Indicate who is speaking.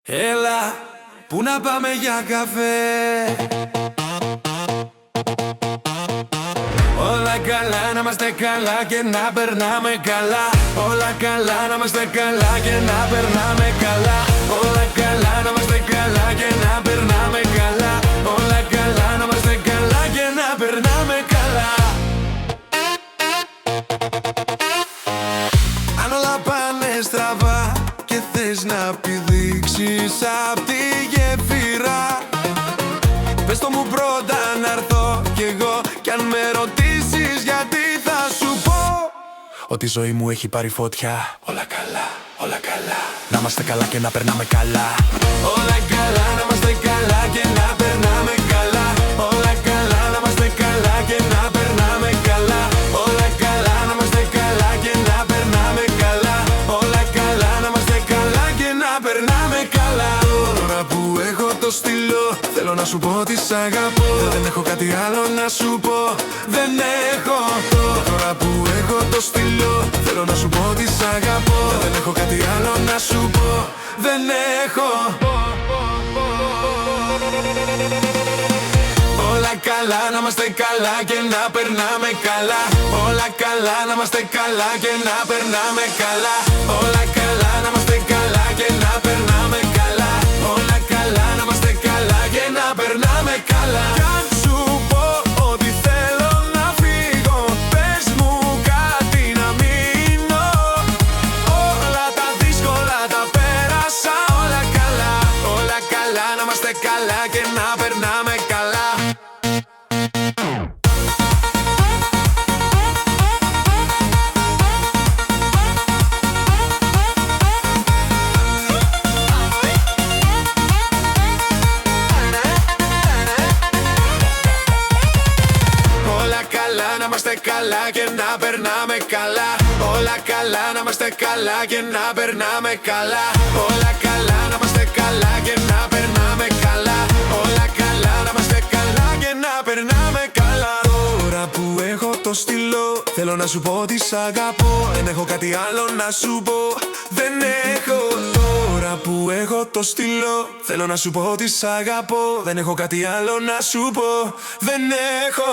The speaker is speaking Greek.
Speaker 1: Έλα, πού να πάμε για καφέ. Όλα καλά, να είμαστε καλά και να περνάμε καλά. Όλα καλά, να είμαστε καλά και να περνάμε καλά. Όλα καλά, να είμαστε καλά και να περνάμε καλά. Όλα καλά, να είμαστε καλά και να περνάμε καλά. Αν όλα πάνε στραβά και θες να πηδήξεις απ' τη γέφυρα, πες το μου πρώτα να'ρθω κι εγώ. Κι αν με ρωτήσεις γιατί θα σου πω ότι η ζωή μου έχει πάρει φωτιά. Όλα καλά, όλα καλά, να είμαστε καλά και να περνάμε καλά. Όλα καλά, να είμαστε καλά και να περνάμε καλά. Όλα καλά, να είμαστε καλά και να περνάμε καλά. Όλα καλά, να είμαστε καλά και να περνάμε καλά. Όλα καλά, να είμαστε καλά και να περνάμε καλά. Τώρα που έχω το στυλό, θέλω να σου πω ότι σ' αγαπώ. Δεν έχω κάτι άλλο να σου πω, δεν έχω. Τώρα που έχω το στυλό, θέλω να σου πω ότι σ' αγαπώ. Δεν έχω κάτι άλλο να σου πω, δεν έχω. Όλα καλά, να είμαστε καλά και να περνάμε καλά. Όλα καλά, να είμαστε καλά και να περνάμε καλά. Όλα καλά, να είμαστε καλά και να περνάμε καλά. Όλα καλά, να είμαστε καλά και να περνάμε καλά. Κι αν σου πω ότι θέλω να φύγω, πες μου κάτι να μείνω. Όλα τα δύσκολα τα πέρασα, όλα καλά. Όλα καλά, να είμαστε καλά και να περνάμε καλά. Να είμαστε καλά και να περνάμε καλά. Όλα καλά, να είμαστε καλά και να περνάμε καλά. Όλα καλά, να είμαστε καλά και να περνάμε καλά. Όλα καλά, να είμαστε καλά και να περνάμε καλά. Τώρα που έχω το στυλό, θέλω να σου πω ότι σ' αγαπώ. Δεν έχω κάτι άλλο να σου πω, δεν έχω. Τώρα που έχω το στυλό, θέλω να σου πω ότι σ' αγαπώ. Δεν έχω κάτι άλλο να σου πω, δεν έχω.